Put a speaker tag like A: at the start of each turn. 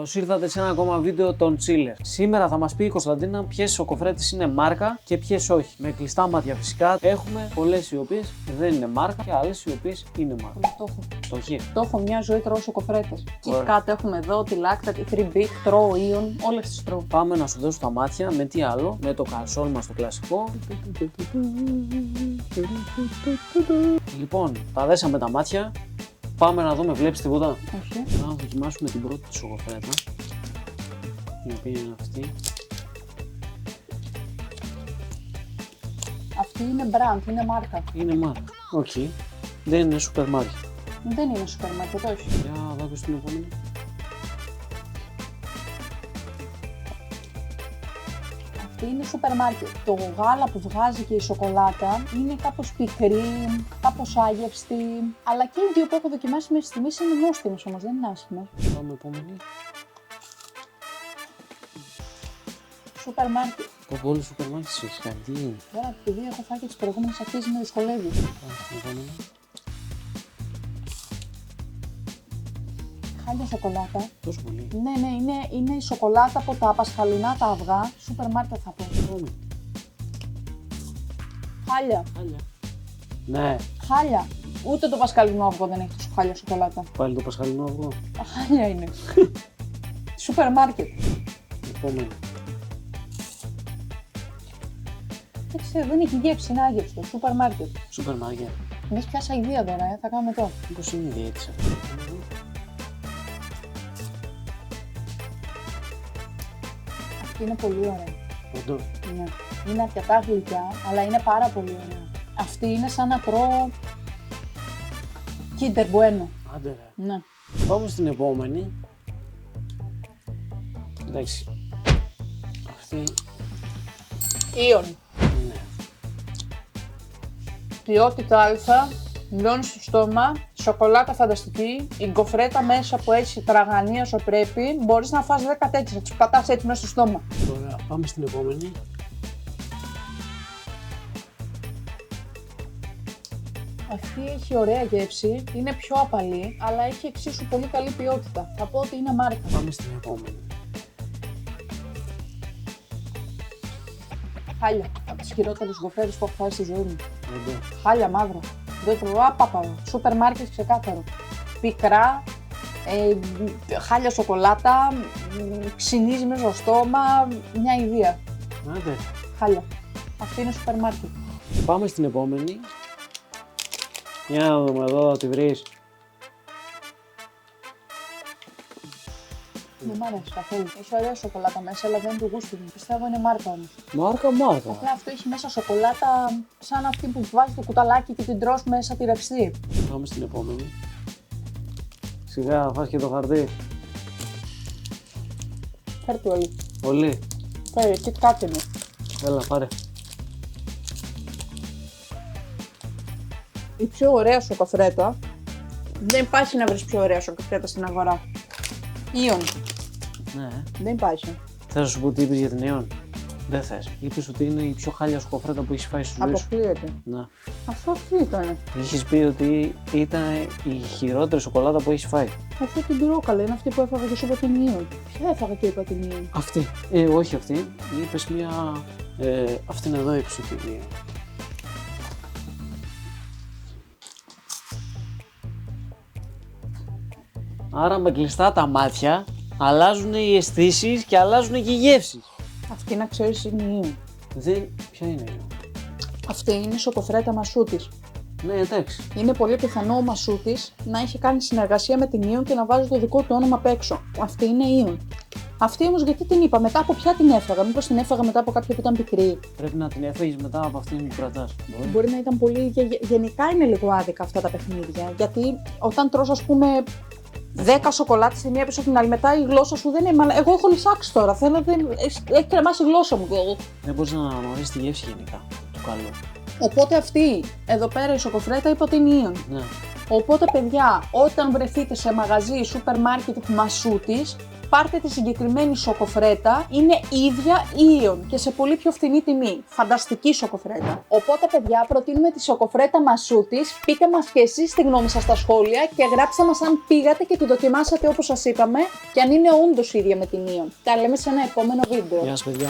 A: Καλώς ήρθατε σε ένα ακόμα βίντεο των Chiller. Σήμερα θα μας πει η Κωνσταντίνα ποιες σοκοφρέτες είναι μάρκα και ποιες όχι. Με κλειστά μάτια φυσικά. Έχουμε πολλές οι οποίες δεν είναι μάρκα και άλλες οι οποίες είναι μάρκα.
B: Το έχω.
A: Το έχει.
B: Το έχω μια ζωή, τρώω σοκοφρέτες. Κάτω έχουμε εδώ τη Lacta, τη 3Bit, τρώω Ion, όλες τις τρώω.
A: Πάμε να σου δώσω τα μάτια με τι άλλο, με το καλσόν μας το κλασικό. Λοιπόν, τα δέσαμε τα μάτια. Πάμε να δούμε, βλέπεις τίποτα?
B: Όχι.
A: Να δοκιμάσουμε την πρώτη σοκοφρέτα, η οποία είναι αυτή.
B: Αυτή είναι brand, είναι μάρκα.
A: Είναι μάρκα. Οκ. Δεν είναι σούπερ μάρκετ.
B: Δεν είναι σούπερ μάρκετ, όχι.
A: Για δάκω στην επόμενη.
B: Αυτή είναι σούπερ μάρκετ. Το γάλα που βγάζει και η σοκολάτα είναι κάπως πικρή, κάπως άγευστη. Αλλά και οι δύο που έχω δοκιμάσει μέχρι στιγμής είναι νόστιμες όμως, δεν είναι άσχημες.
A: Πάμε επόμενη.
B: Σούπερ μάρκετ.
A: Από όλους σούπερ μάρκετ έχει κάνει. Τι είναι?
B: Τώρα επειδή έχω φάει και τις προηγούμενες αρχίζει με δυσκολεύει.
A: Πάμε στην επόμενη.
B: Χάλια σοκολάτα.
A: Τόσο πολύ.
B: Ναι, είναι η σοκολάτα από τα πασχαλινά τα αυγά. Σούπερ μάρκετ θα πω.
A: Πάμε.
B: Χάλια.
A: Χάλια. Ναι.
B: Χάλια. Ούτε το πασχαλινό αυγό δεν έχει τόσο χάλια σοκολάτα.
A: Πάλι το πασχαλινό αυγό.
B: Τα χάλια είναι. Σούπερ μάρκετ.
A: Επόμενη.
B: Δεν ξέρω, δεν έχει γεύση, είναι άγευστο. Σούπερ μάρκετ.
A: Σούπερ μάρκετ.
B: Με έχει πιάσει ιδέα τώρα, θα κάνουμε το.
A: Μήπως είναι η διέτηση αυτή?
B: Αυτή είναι πολύ ωραία.
A: Όντως.
B: Ναι. Είναι αρκετά γλυκιά, αλλά είναι πάρα πολύ ωραία. Αυτή είναι σαν να τρώω Kinder Bueno.
A: Άντε ρε.
B: Ναι.
A: Πάμε στην επόμενη. Εντάξει. Αυτή
B: Ion.
A: είναι.
B: Ποιότητα Α, λιώνει στο στόμα, σοκολάτα φανταστική, η γκοφρέτα μέσα που έχει τραγανή όσο πρέπει, μπορείς να φας 10 τέτοιες, να τις πατάς έτσι μέσα στο στόμα.
A: Ωραία, πάμε στην επόμενη.
B: Αυτή έχει ωραία γεύση, είναι πιο απαλή, αλλά έχει εξίσου πολύ καλή ποιότητα. Θα πω ότι είναι μάρκα.
A: Πάμε στην επόμενη.
B: Χάλια, από τις χειρότερες γκοφρέτες που έχω φάει στη ζωή μου.
A: Όντως.
B: Χάλια μαύρο. Δεν τρώω, άπαπα. Σούπερ μάρκετ ξεκάθαρο. Πικρά, χάλια σοκολάτα, ξυνίζει μέσα στο στόμα, μια ιδέα.
A: Άντε.
B: Χάλια. Αυτή είναι σούπερ μάρκετ.
A: Πάμε στην επόμενη. Για να δούμε εδώ, θα τη βρεις.
B: Δεν μ' αρέσει καθόλου. Έχει ωραία σοκολάτα μέσα, αλλά δεν είναι του γούστου μου. Πιστεύω είναι μάρκα όμως.
A: Μάρκα.
B: Απλά αυτό έχει μέσα σοκολάτα σαν αυτή που βάζει το κουταλάκι και την τρως μέσα τη ρευστή.
A: Πάμε στην επόμενη. Σιγά, φας και το χαρτί.
B: Φέρτε όλοι.
A: Πολύ.
B: Φέρτε, Kit Kat είναι.
A: Έλα, πάρε.
B: Η πιο ωραία σοκοφρέτα. Δεν υπάρχει να βρεις πιο ωραία σοκοφρέτα στην αγορά. Ion.
A: Ναι.
B: Δεν υπάρχει.
A: Θες να σου πω τι είπες για την Aeon? Δεν θες. Είπες ότι είναι η πιο χάλια σοκοφρέτα που έχεις φάει στη ζωή σου.
B: Αποκλείεται.
A: Ναι.
B: Αυτό τι ήταν.
A: Είχες πει ότι ήταν η χειρότερη σοκολάτα που έχεις φάει.
B: Αυτό την τρώω καλά. Είναι αυτή που έφαγα και σου είπα την Ion. Ποια έφαγα και είπα την Ion.
A: Αυτή. Όχι αυτή. Είπες μια. Αυτήν εδώ είπες ότι είναι. Άρα με κλειστά τα μάτια αλλάζουν οι αισθήσεις και αλλάζουν και οι γεύσεις.
B: Αυτή να ξέρεις είναι η Ion.
A: Δεν. Ποια είναι η?
B: Αυτή είναι η σοκοφρέτα μασούτης.
A: Ναι, εντάξει.
B: Είναι πολύ πιθανό ο μασούτης να έχει κάνει συνεργασία με την Ion και να βάζει το δικό του όνομα απ' έξω. Αυτή είναι η Ion. Αυτή όμως γιατί την είπα, μετά από ποια την έφαγα, μήπως την έφαγα μετά από κάποια που ήταν πικρή.
A: Πρέπει να την έφαγες μετά από αυτήν που κρατάς.
B: Μπορεί να ήταν πολύ. Γενικά είναι λίγο άδικα αυτά τα παιχνίδια. Γιατί όταν τρως, ας πούμε, 10 σοκολάτες τη μία πίσω από την άλλη, μετά η γλώσσα σου δεν είναι. Εγώ έχω λυσάξει τώρα. Έχει κρεμάσει η γλώσσα μου.
A: Δεν μπορείς να αναγνωρίσεις τη γεύση γενικά του καλού.
B: Οπότε αυτή εδώ πέρα η σοκοφρέτα είπα ότι είναι Ion.
A: Ναι.
B: Οπότε, παιδιά, όταν βρεθείτε σε μαγαζί, σούπερ μάρκετ μασούτης, πάρτε τη συγκεκριμένη σοκοφρέτα, είναι ίδια Ion και σε πολύ πιο φθηνή τιμή. Φανταστική σοκοφρέτα. Οπότε, παιδιά, προτείνουμε τη σοκοφρέτα Μασούτης. Πείτε μας και εσείς τη γνώμη σας στα σχόλια και γράψτε μας αν πήγατε και τη δοκιμάσατε όπως σας είπαμε και αν είναι όντως ίδια με την Ion. Τα λέμε σε ένα επόμενο βίντεο.
A: Γεια σας, παιδιά.